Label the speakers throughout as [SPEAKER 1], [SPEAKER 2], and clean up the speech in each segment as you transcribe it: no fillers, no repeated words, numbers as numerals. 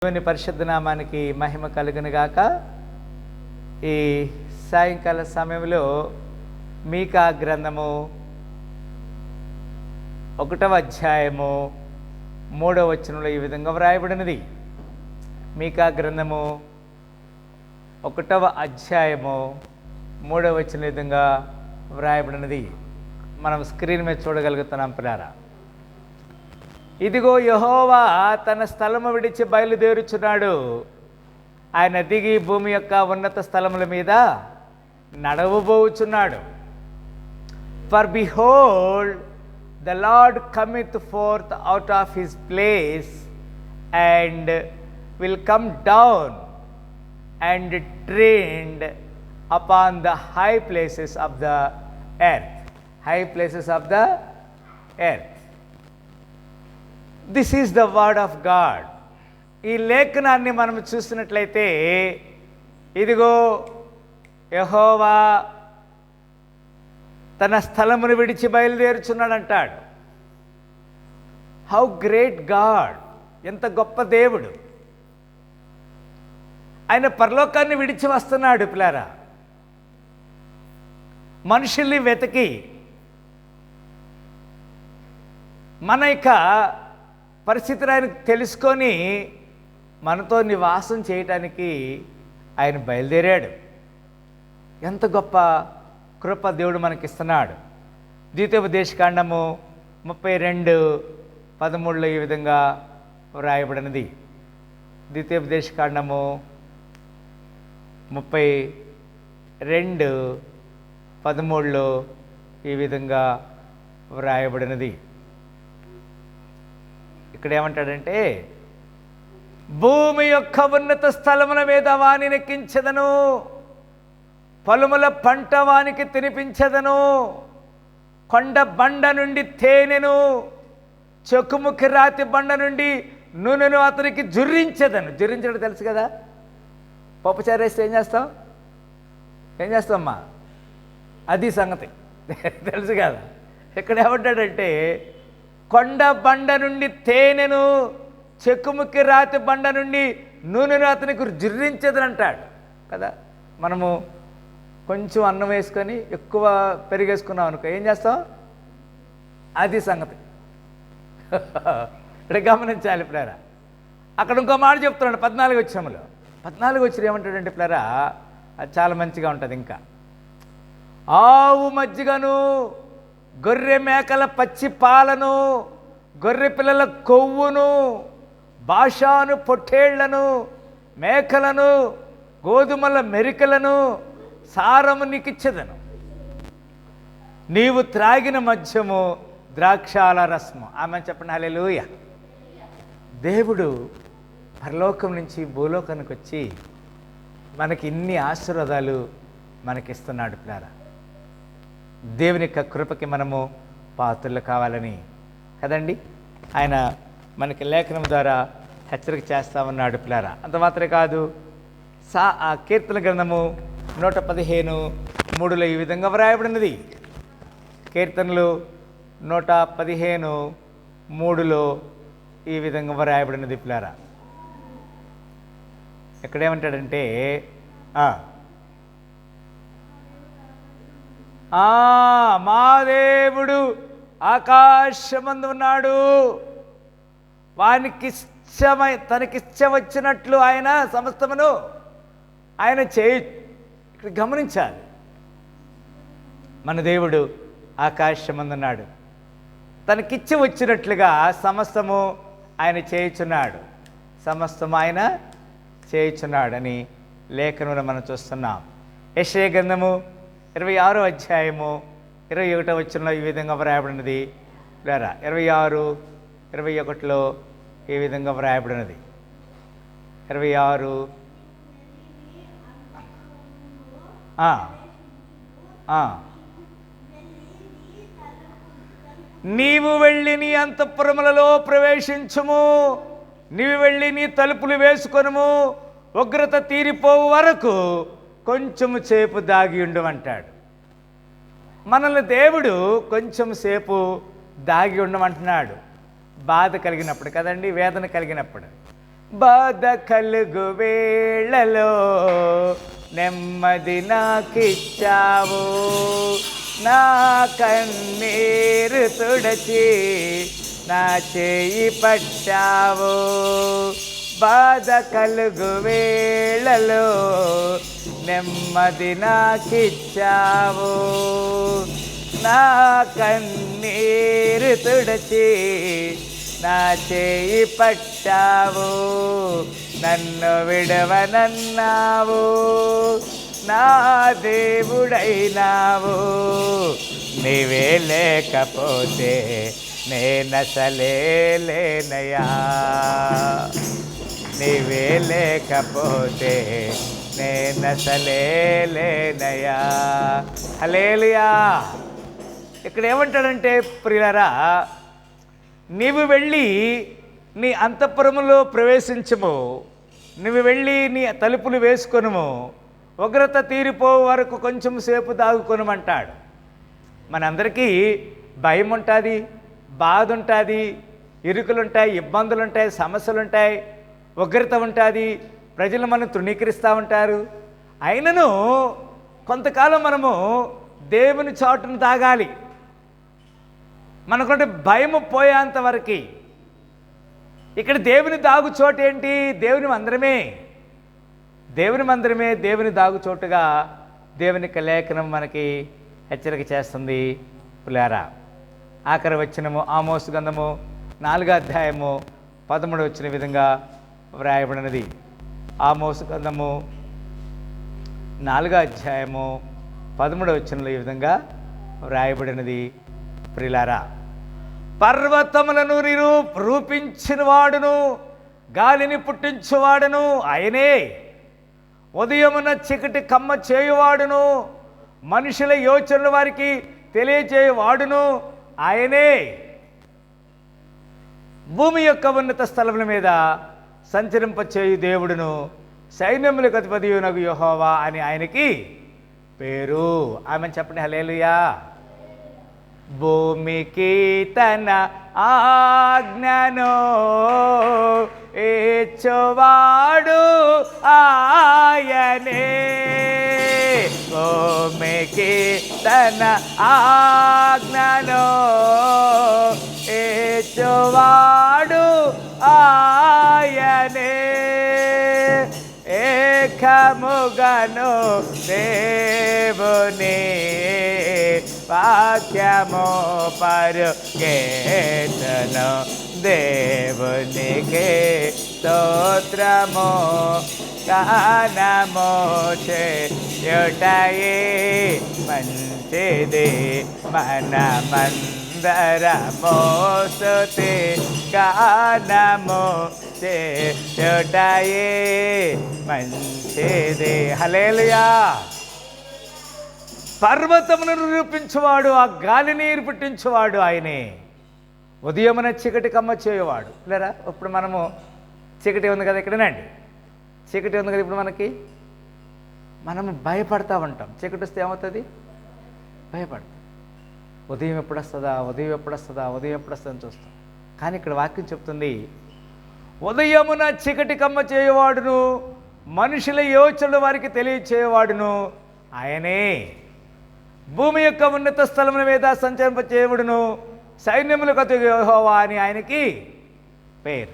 [SPEAKER 1] దేవుని పరిశుద్ధ నామానికి మహిమ కలుగును గాక. ఈ సాయంకాల సమయంలో మీకా గ్రంథము 1వ అధ్యాయము 3వ వచనంలో ఈ విధంగా వ్రాయబడినది. మీకా గ్రంథము 1వ అధ్యాయము 3వ వచనం విధంగా వ్రాయబడినది. మనం స్క్రీన్ మీద చూడగలుగుతున్నాం పిల్లారా. ఇదిగో యెహోవా తన స్థలము విడిచి బయలుదేరుచున్నాడు. ఆయన దిగి భూమి యొక్క ఉన్నత స్థలముల మీద నడవబోచున్నాడు. For behold the Lord cometh forth out of his place and will come down and tread upon the high places of the earth. High places of the earth. This is the word of God. ఈ లేఖనాన్ని మనం చూసినట్లయితే ఇదిగో యెహోవా తన స్థలమును విడిచి బయలుదేరుచున్నాడు అంటాడు. How great God! ఎంత గొప్ప దేవుడు! ఆయన పరలోకాన్ని విడిచి వస్తున్నాడు పిల్లారా. మనుషుల్ని వెతికి మన యొక్క పరిస్థితిని ఆయన తెలుసుకొని మనతో నివాసం చేయటానికి ఆయన బయలుదేరాడు. ఎంత గొప్ప కృప దేవుడు మనకిస్తున్నాడు. ద్వితీయోపదేశకాండము 32:13 ఈ విధంగా వ్రాయబడినది. ద్వితీయోపదేశకాండము 32:13 ఈ విధంగా వ్రాయబడినది. ఇక్కడ ఏమంటాడంటే, భూమి యొక్క ఉన్నత స్థలముల మీద వానిని ఎక్కించెదను, పొలముల పంట వానికి తినిపించెదను, కొండ బండ నుండి తేనెను, చెక్కుముకి రాతి బండ నుండి నూనెను అతనికి జుర్రించెదను. జుర్రించడం తెలుసు కదా. పప్పుచారు వేస్తే ఏం చేస్తావమ్మా? అది సంగతి తెలుసు కదా. ఇక్కడ ఏమంటాడంటే, కొండ బండ నుండి తేనెను, చెక్కుముక్కి రాతి బండ నుండి నూనెను అతనికి జుర్రించదని అంటాడు కదా. మనము కొంచెం అన్నం వేసుకొని ఎక్కువ పెరిగేసుకున్నాం అనుకో, ఏం చేస్తాం? అది సంగతి. ఇక్కడ గమనించాలి పిల్లరా. అక్కడ ఇంకో మాట చెప్తున్నాడు 14వ వచనంలో. 14వ వచనం ఏమంటాడంటే పిల్లరా, అది చాలా మంచిగా ఉంటుంది. ఇంకా ఆవు మజ్జిగను, గొర్రె మేకల పచ్చి పాలను, గొర్రె పిల్లల కొవ్వును, బాషాను పొట్టేళ్లను, మేకలను, గోధుమల మెరికలను సారము నీకిచ్చెదను. నీవు త్రాగిన మద్యము ద్రాక్షాల రసము. ఆమె చెప్పండి హల్లెలూయా. దేవుడు పరలోకం నుంచి భూలోకానికి వచ్చి మనకి ఇన్ని ఆశీర్వాదాలు మనకిస్తున్నాడు పిల్లారా. దేవుని యొక్క కృపకి మనము పాత్రలు కావాలని కదండి ఆయన మనకి లేఖనం ద్వారా హెచ్చరిక చేస్తా ఉన్నాడు పిల్లారా. అంత మాత్రమే కాదు, కీర్తన గ్రంథము 115:3 ఈ విధంగా వ్రాయబడినది. కీర్తనలు 115:3 ఈ విధంగా వ్రాయబడినది పిల్లారా. ఎక్కడేమంటాడంటే, మా దేవుడు ఆకాశమందు ఉన్నాడు, తనకిష్టం వచ్చినట్లు ఆయన సమస్తమును ఆయన ఇక్కడ గమనించాలి. మన దేవుడు ఆకాశమందు ఉన్నాడు, తనకిచ్చి వచ్చినట్లుగా సమస్తము ఆయన చేయుచున్నాడు, సమస్తము ఆయన చేయుచున్నాడని లేఖనంలో మనం చూస్తున్నాం. యెషయా గ్రంథము 26వ అధ్యాయము 21వ వచనంలో ఈ విధంగా వ్రాయబడినది. 26:21 ఈ విధంగా వ్రాయబడినది. 26 నీవు వెళ్ళి నీ అంతఃపురములలో ప్రవేశించుము, నీవు వెళ్ళి నీ తలుపులు వేసుకొనుము, ఉగ్రత తీరిపోవు వరకు కొంచెము సేపు దాగి ఉండమంటాడు. మనల్ని దేవుడు కొంచెం సేపు దాగి ఉండమంటున్నాడు. బాధ కలిగినప్పుడు కదండి, వేదన కలిగినప్పుడు. బాధ కలుగు వేళలో నెమ్మది నాకిచ్చావు, నా కన్నీరు తుడచి నా చేయి పట్టావు. బాధ కలుగు వేళలో నెమ్మది నాకిచ్చావు, నా కన్నీరు తుడచి నా చేయి పట్టావు. నన్ను విడవనన్నావు, నా దేవుడైనావు. నీవే లేకపోతే నేనసలే లేనయ్యా, నీవే లేకపోతే నేనసలే లేనయ్యా. హల్లెలూయా. ఇక్కడ ఏమంటాడంటే ప్రియులారా, నీవు వెళ్ళి నీ అంతఃపురములో ప్రవేశించము, నువ్వు వెళ్ళి నీ తలుపులు వేసుకొనుము, ఉగ్రత తీరిపో వరకు కొంచెం సేపు దాగుకొనమంటాడు. మనందరికీ భయం ఉంటుంది, బాధ ఉంటుంది, ఇరుకులుంటాయి, ఇబ్బందులుంటాయి, సమస్యలుంటాయి, ఉగ్రత ఉంటుంది, ప్రజలు మనం తృణీకరిస్తూ ఉంటారు. అయినను కొంతకాలం మనము దేవుని చాటును తాగాలి. మనకుంటే భయము పోయేంత వరకు. ఇక్కడ దేవుని దాగు చోటు ఏంటి? దేవుని మందిరమే. దేవుని మందిరమే దేవుని దాగు చోటుగా దేవుని లేఖనం మనకి హెచ్చరిక చేస్తుంది. పులారా, ఆఖరి వచనము ఆమోసు గ్రంథము 4వ అధ్యాయము 13వ వచన విధంగా వ్రాయబడినది. ఆమోసు గ్రంథము 4వ అధ్యాయము 13వ వచనంలో ఈ విధంగా వ్రాయబడినది. ప్రియులారా, పర్వతములను రూపించిన వాడును, గాలిని పుట్టించువాడును ఆయనే. ఉదయమున చీకటి కమ్మ చేయువాడును, మనుషుల యోచనలు వారికి తెలియచేయువాడును ఆయనే. భూమి యొక్క ఉన్నత స్థలముల మీద సంచరింపచేయు దేవుడును, సైన్యములకు అధిపతియునగు యెహోవా అని ఆయనకి పేరు. ఆమె చెప్పండి హల్లెలూయా. భూమికి తన ఆజ్ఞను ఇచ్చువాడు ఆయనే, భూమికి తన ఆజ్ఞను ఇచ్చువాడు ఆయనే. ఏకముగను దేవుని వాక్యము పరుగెత్తను, దేవునికి స్తోత్రము గానము చేయుటయే మంచిది. మనమందరము స్తుతి గానము చేయుటయే మంచిది. హల్లెలూయా. పర్వతమును రూపించువాడు, ఆ గాలిని పుట్టించువాడు ఆయనే. ఉదయమున చీకటి కమ్మ చేయవాడు. లేరా, ఇప్పుడు మనము చీకటి ఉంది కదా, ఇక్కడనండి చీకటి ఉంది కదా, ఇప్పుడు మనము భయపడతా ఉంటాం. చీకటి వస్తే ఏమవుతుంది? భయపడతాం. ఉదయం ఎప్పుడు వస్తుందా, ఉదయం ఎప్పుడు వస్తుందా, ఉదయం ఎప్పుడు వస్తుందని చూస్తాం. కానీ ఇక్కడ వాక్యం చెప్తుంది, ఉదయమున చీకటి కమ్మ చేయవాడును, మనుషుల యోచనలు వారికి తెలియచేయవాడును ఆయనే. భూమి యొక్క ఉన్నత స్థలముల మీద సంచరింపచేయుడును, సైన్యములకు అధిపతి యెహోవా అని ఆయనకి పేరు.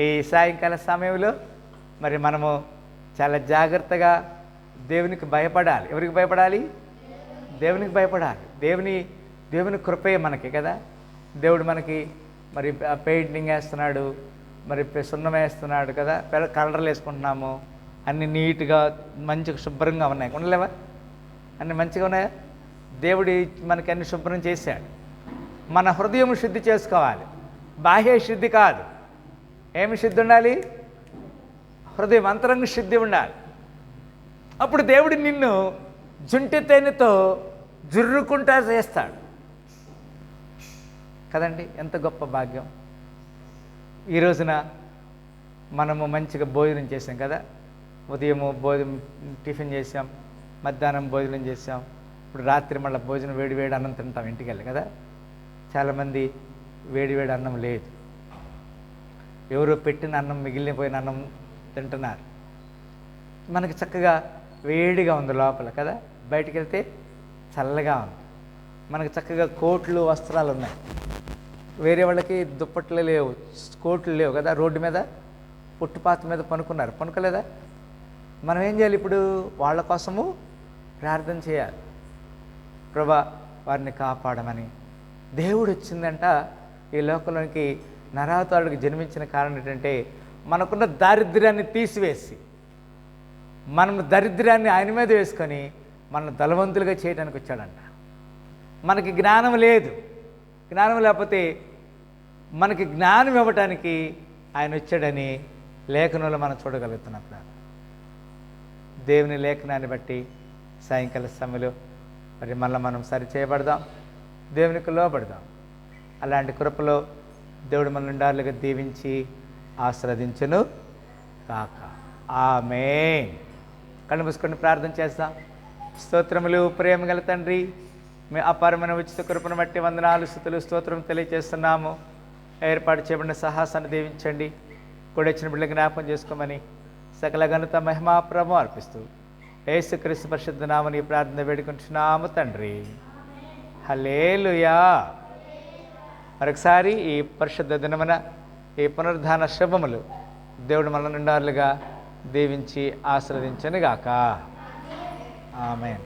[SPEAKER 1] ఈ సాయంకాల సమయంలో మరి మనము చాలా జాగ్రత్తగా దేవునికి భయపడాలి. ఎవరికి భయపడాలి? దేవునికి భయపడాలి. దేవుని కృపే మనకి కదా. దేవుడు మనకి మరి పెయింటింగ్ వేస్తున్నాడు, మరి సున్నం వేస్తున్నాడు కదా, కలర్లు వేసుకుంటున్నాము, అన్నీ నీట్గా మంచిగా శుభ్రంగా ఉన్నాయి. ఉండలేవా? అన్నీ మంచిగా ఉన్నాయా? దేవుడు మనకి అన్ని శుభ్రం చేశాడు. మన హృదయం శుద్ధి చేసుకోవాలి, బాహ్య శుద్ధి కాదు. ఏమి శుద్ధి ఉండాలి? హృదయం అంతరంగ శుద్ధి ఉండాలి. అప్పుడు దేవుడు నిన్ను జుంటి తేనెతో జుర్రుకుంటా చేస్తాడు కదండి. ఎంత గొప్ప భాగ్యం. ఈ రోజున మనము మంచిగా భోజనం చేసాం కదా. ఉదయము టిఫిన్ చేసాం, మధ్యాహ్నం భోజనం చేసాం, ఇప్పుడు రాత్రి మళ్ళీ భోజనం వేడి అన్నం తింటాం ఇంటికి వెళ్ళి కదా. చాలామంది వేడి అన్నం లేదు. ఎవరో పెట్టిన అన్నం, మిగిలిపోయిన అన్నం తింటున్నారు. మనకి చక్కగా వేడిగా ఉంది లోపల కదా, బయటికి వెళ్తే చల్లగా ఉంది. మనకి చక్కగా కోట్లు, వస్త్రాలు ఉన్నాయి. వేరే వాళ్ళకి దుప్పట్లు లేవు, కోట్లు లేవు కదా, రోడ్డు మీద పుట్టుపాత మీద పనుకున్నారు, పనుకోలేదా? మనం ఏం చేయాలి ఇప్పుడు? వాళ్ళ కోసము ప్రార్థన చేయాలి. ప్రభా వారిని కాపాడమని. దేవుడు వచ్చిందంట ఈ లోకంలోనికి, నరావతారుడికి జన్మించిన కారణం ఏంటంటే మనకున్న దారిద్ర్యాన్ని తీసివేసి, మనం దరిద్రాన్ని ఆయన మీద వేసుకొని మనం ధనవంతులుగా చేయడానికి వచ్చాడంట. మనకి జ్ఞానం లేదు, జ్ఞానం లేకపోతే మనకి జ్ఞానం ఇవ్వటానికి ఆయన వచ్చాడని లేఖనంలో మనం చూడగలుగుతున్నాం. దేవుని లేఖనాన్ని బట్టి సాయంకాల సమయంలో మరి మళ్ళీ మనం సరిచేయబడదాం, దేవునికి లోబడదాం. అలాంటి కృపలో దేవుడు మన నిండాలుగా దీవించి ఆశీర్వదించును కాక. ఆమేన్. కళ్ళు మూసుకొని ప్రార్థన చేస్తాం. స్తోత్రములు ప్రేమ గల తండ్రి, మీ అపారమైన ఉచిత కృపను బట్టి వందనాలు, స్తుతులు, స్తోత్రం తెలియజేస్తున్నాము. ఏర్పాటు చేయబడిన సాహసాన్ని దీవించండి. కూడొచ్చిన బిడ్డలు జ్ఞాపకం చేసుకోమని సకల ఘనత మహిమా ప్రభావం అర్పిస్తూ యేసుక్రీస్తు పరిశుద్ధ నామమున ఈ ప్రార్థన వేడుకుంటున్నాము తండ్రి. హల్లెలూయా. మరొకసారి ఈ పరిశుద్ధ దినమున ఈ పునరుద్ధాన శుభములు దేవుడు మన నిండారులుగా దీవించి ఆశీర్వదించును గాక. ఆమేన్.